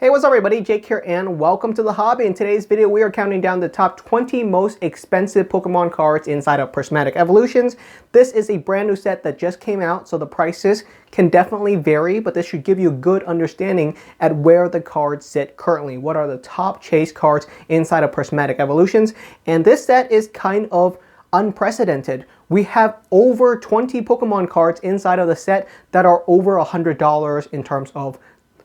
Hey, what's up everybody? Jake here and welcome to the hobby. In today's video, we are counting down the top 20 most expensive Pokemon cards inside of Prismatic Evolutions. This is a brand new set that just came out, so the prices can definitely vary, but this should give you a good understanding at where the cards sit currently. What are the top chase cards inside of Prismatic Evolutions? And this set is kind of unprecedented. We have over 20 Pokemon cards inside of the set that are over $100 in terms of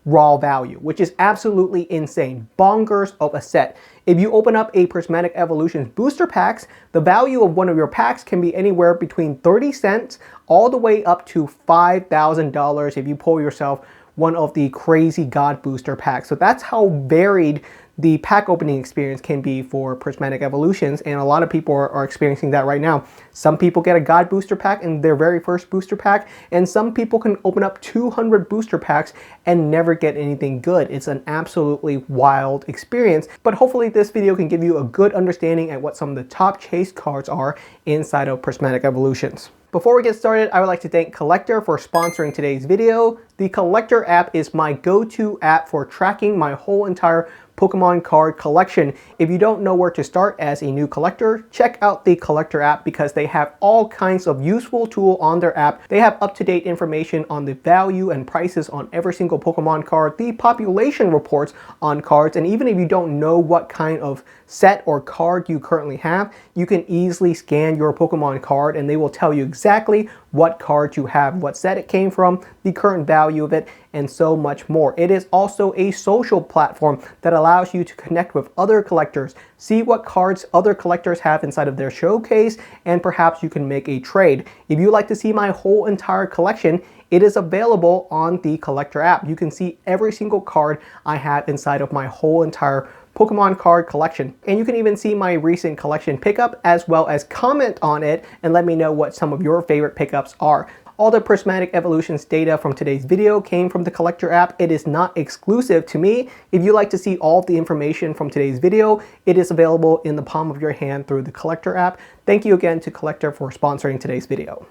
raw value, which is absolutely insane. Bonkers of a set. If you open up a Prismatic Evolutions booster packs, the value of one of your packs can be anywhere between 30 cents all the way up to $5,000 if you pull yourself one of the crazy God booster packs. So that's how varied the pack opening experience can be for Prismatic Evolutions, and a lot of people are experiencing that right now. Some people get a God booster pack in their very first booster pack, and some people can open up 200 booster packs and never get anything good. It's an absolutely wild experience, but hopefully this video can give you a good understanding at what some of the top chase cards are inside of Prismatic Evolutions. Before we get started, I would like to thank Collectr for sponsoring today's video. The Collectr app is my go-to app for tracking my whole entire Pokemon card collection. If you don't know where to start as a new collector, check out the Collectr app because they have all kinds of useful tools on their app. They have up-to-date information on the value and prices on every single Pokemon card, the population reports on cards, and even if you don't know what kind of set or card you currently have, you can easily scan your Pokemon card and they will tell you exactly what card you have, what set it came from, the current value of it, and so much more. It is also a social platform that allows you to connect with other collectors, see what cards other collectors have inside of their showcase, and perhaps you can make a trade. If you like to see my whole entire collection, it is available on the Collectr app. You can see every single card I have inside of my whole entire Pokemon card collection. And you can even see my recent collection pickup as well as comment on it and let me know what some of your favorite pickups are. All the Prismatic Evolutions data from today's video came from the Collectr app. It is not exclusive to me. If you like to see all of the information from today's video, it is available in the palm of your hand through the Collectr app. Thank you again to Collectr for sponsoring today's video.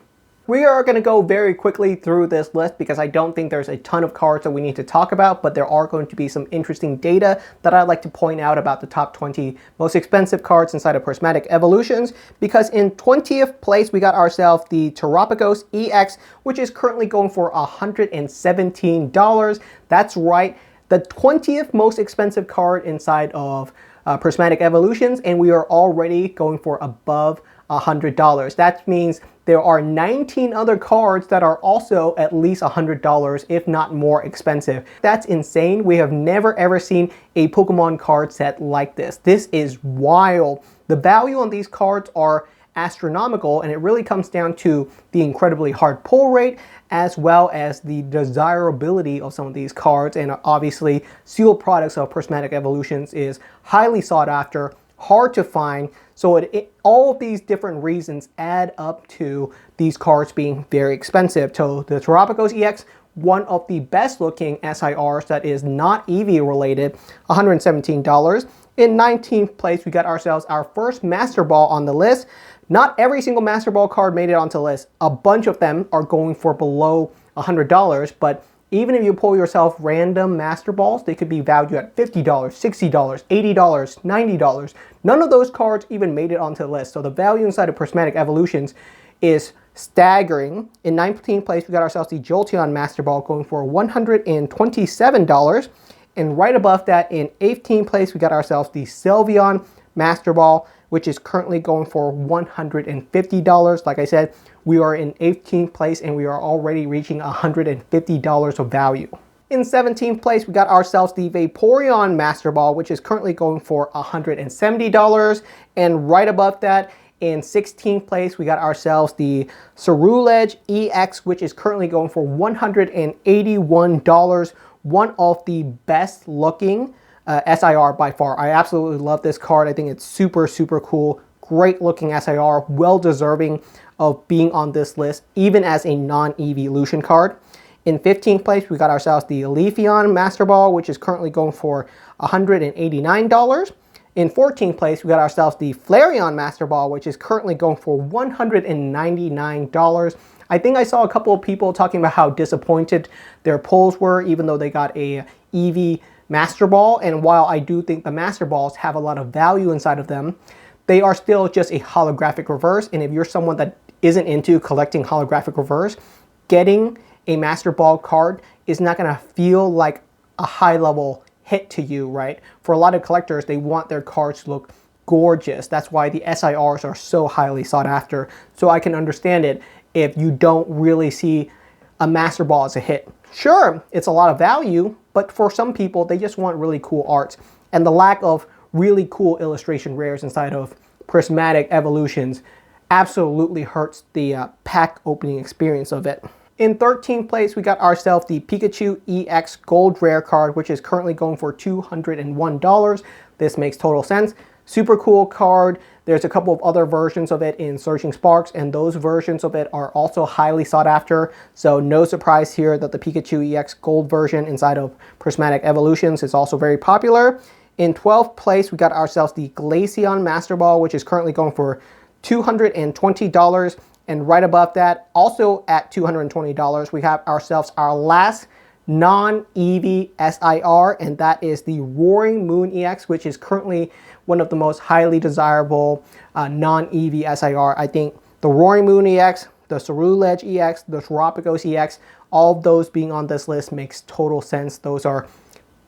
We are going to go very quickly through this list because I don't think there's a ton of cards that we need to talk about, but there are going to be some interesting data that I'd like to point out about the top 20 most expensive cards inside of Prismatic Evolutions, because in 20th place we got ourselves the Terapagos EX, which is currently going for $117. That's right, the 20th most expensive card inside of Prismatic Evolutions, and we are already going for above $100. That means there are 19 other cards that are also at least $100, if not more expensive. That's insane. We have never ever seen a Pokemon card set like this. This is wild. The value on these cards are astronomical, and it really comes down to the incredibly hard pull rate as well as the desirability of some of these cards. And obviously sealed products of Prismatic Evolutions is highly sought after, hard to find, so all of these different reasons add up to these cards being very expensive. So the Terapagos EX, one of the best looking SIRs that is not Eevee related, $117. In 19th place we got ourselves our first Master Ball on the list. Not every single Master Ball card made it onto the list. A bunch of them are going for below $100, but even if you pull yourself random Master Balls, they could be valued at $50, $60, $80, $90. None of those cards even made it onto the list. So the value inside of Prismatic Evolutions is staggering. In 19th place, we got ourselves the Jolteon Master Ball going for $127. And right above that, in 18th place, we got ourselves the Sylveon Master Ball, which is currently going for $150. Like I said, we are in 18th place and we are already reaching $150 of value. In 17th place, we got ourselves the Vaporeon Master Ball, which is currently going for $170. And right above that, in 16th place, we got ourselves the Ceruledge EX, which is currently going for $181. One of the best looking SIR by far. I absolutely love this card. I think it's super, super cool. Great looking SIR, well deserving of being on this list, even as a non-evolution card. In 15th place, we got ourselves the Leafeon Master Ball, which is currently going for $189. In 14th place, we got ourselves the Flareon Master Ball, which is currently going for $199. I think I saw a couple of people talking about how disappointed their pulls were, even though they got a Eevee Master Ball, and while I do think the Master Balls have a lot of value inside of them, they are still just a holographic reverse, and if you're someone that isn't into collecting holographic reverse, getting a Master Ball card is not going to feel like a high level hit to you, right? For a lot of collectors, they want their cards to look gorgeous. That's why the SIRs are so highly sought after. So I can understand it if you don't really see a Master Ball as a hit. Sure, it's a lot of value, but for some people, they just want really cool art. And the lack of really cool illustration rares inside of Prismatic Evolutions absolutely hurts the pack opening experience of it. In 13th place, we got ourselves the Pikachu EX Gold Rare card, which is currently going for $201. This makes total sense. Super cool card. There's a couple of other versions of it in Searching Sparks, and those versions of it are also highly sought after. So no surprise here that the Pikachu EX Gold version inside of Prismatic Evolutions is also very popular. In 12th place, we got ourselves the Glaceon Master Ball, which is currently going for $220. And right above that, also at $220, we have ourselves our last non-Eevee SIR, and that is the Roaring Moon EX, which is currently one of the most highly desirable non-Eevee SIR. I think the Roaring Moon EX, the Ceruledge EX, the Terapagos EX, all of those being on this list makes total sense. Those are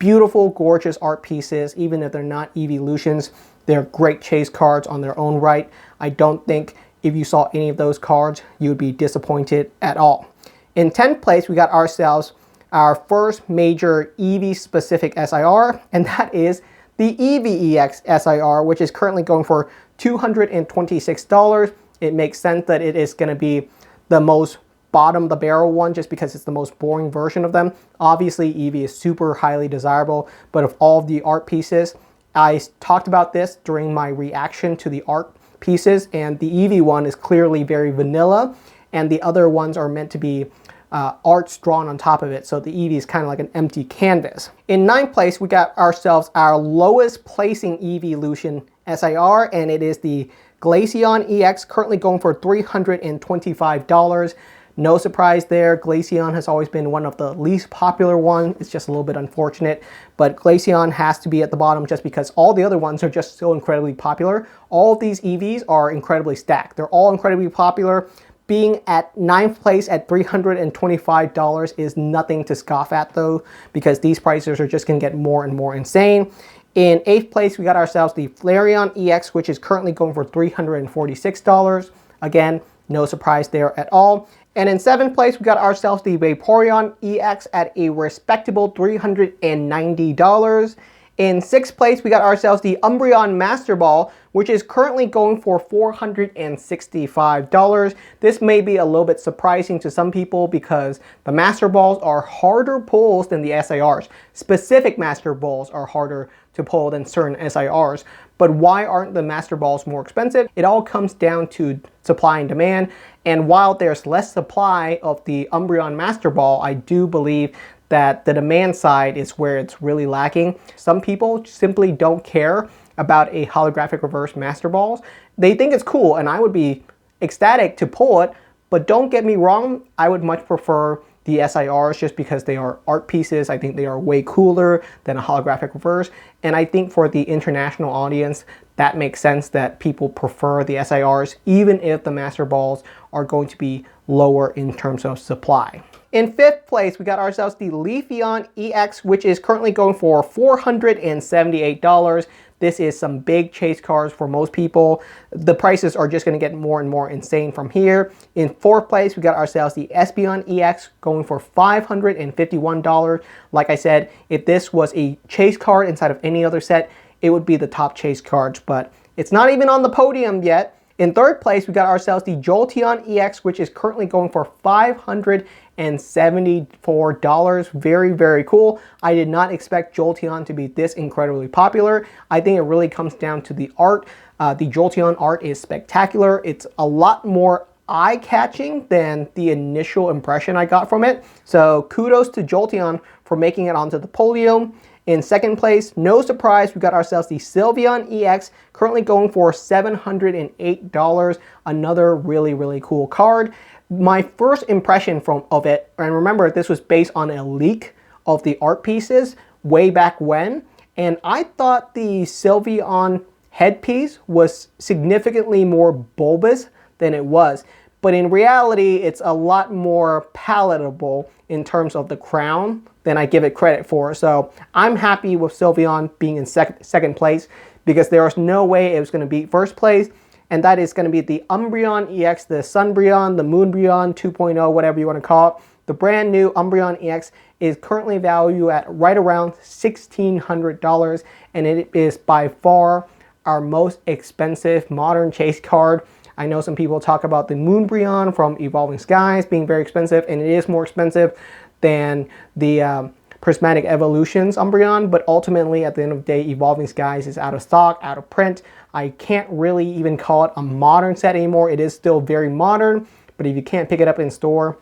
beautiful, gorgeous art pieces. Even if they're not Evolutions, they're great chase cards on their own right. I don't think if you saw any of those cards, you would be disappointed at all. In 10th place, we got ourselves our first major Eevee specific SIR, and that is the Eevee EX SIR, which is currently going for $226. It makes sense that it is going to be the most bottom of the barrel one just because it's the most boring version of them. Obviously, Eevee is super highly desirable, but of all of the art pieces, I talked about this during my reaction to the art pieces, and the Eevee one is clearly very vanilla, and the other ones are meant to be arts drawn on top of it, so the Eevee is kind of like an empty canvas. In 9th place, we got ourselves our lowest placing Evolution SIR, and it is the Glaceon EX, currently going for $325. No surprise there, Glaceon has always been one of the least popular ones. It's just a little bit unfortunate, but Glaceon has to be at the bottom just because all the other ones are just so incredibly popular. All of these EVs are incredibly stacked. They're all incredibly popular. Being at 9th place at $325 is nothing to scoff at though, because these prices are just going to get more and more insane. In 8th place, we got ourselves the Flareon EX, which is currently going for $346. Again, no surprise there at all. And in 7th place, we got ourselves the Vaporeon EX at a respectable $390. In 6th place, we got ourselves the Umbreon Master Ball, which is currently going for $465. This may be a little bit surprising to some people because the Master Balls are harder pulls than the SIRs. Specific Master Balls are harder to pull than certain SIRs. But why aren't the Master Balls more expensive? It all comes down to supply and demand. And while there's less supply of the Umbreon Master Ball, I do believe that the demand side is where it's really lacking. Some people simply don't care about a holographic reverse Master Balls. They think it's cool, and I would be ecstatic to pull it, but don't get me wrong, I would much prefer the SIRs just because they are art pieces. I think they are way cooler than a holographic reverse, and I think for the international audience, that makes sense that people prefer the SIRs, even if the Master Balls are going to be lower in terms of supply. In 5th place, we got ourselves the Leafeon EX, which is currently going for $478. This is some big chase cards for most people. The prices are just going to get more and more insane from here. In 4th place, we got ourselves the Espeon EX going for $551. Like I said, if this was a chase card inside of any other set, it would be the top chase cards, but it's not even on the podium yet. In 3rd place, we got ourselves the Jolteon EX, which is currently going for $574. Very, very cool. I did not expect Jolteon to be this incredibly popular. I think it really comes down to the art. The Jolteon art is spectacular. It's a lot more eye-catching than the initial impression I got from it. So kudos to Jolteon for making it onto the podium. In 2nd place, no surprise, we got ourselves the Sylveon EX, currently going for $708. Another really, really cool card. My first impression of it, and remember this was based on a leak of the art pieces, way back when, and I thought the Sylveon headpiece was significantly more bulbous than it was. But in reality, it's a lot more palatable in terms of the crown than I give it credit for. So I'm happy with Sylveon being in second place, because there was no way it was going to beat first place. And that is going to be the Umbreon EX, the Sunbreon, the Moonbreon 2.0, whatever you want to call it. The brand new Umbreon EX is currently valued at right around $1,600, and it is by far our most expensive modern chase card. I know some people talk about the Moonbreon from Evolving Skies being very expensive, and it is more expensive than the Prismatic Evolutions Umbreon, but ultimately at the end of the day, Evolving Skies is out of stock, out of print. I can't really even call it a modern set anymore. It is still very modern, but if you can't pick it up in store,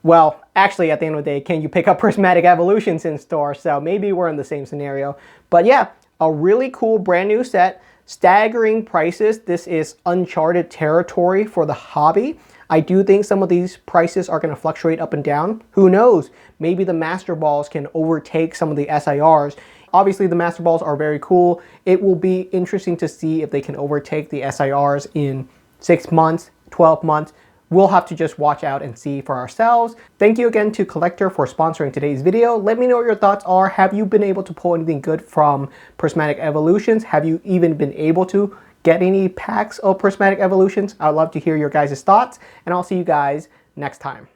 well, actually at the end of the day, can you pick up Prismatic Evolutions in store? So maybe we're in the same scenario. But yeah, a really cool brand new set. Staggering prices. This is uncharted territory for the hobby. I do think some of these prices are going to fluctuate up and down. Who knows? Maybe the Master Balls can overtake some of the SIRs. Obviously, the Master Balls are very cool. It will be interesting to see if they can overtake the SIRs in 6 months, 12 months. We'll have to just watch out and see for ourselves. Thank you again to Collectr for sponsoring today's video. Let me know what your thoughts are. Have you been able to pull anything good from Prismatic Evolutions? Have you even been able to get any packs of Prismatic Evolutions? I'd love to hear your guys' thoughts, and I'll see you guys next time.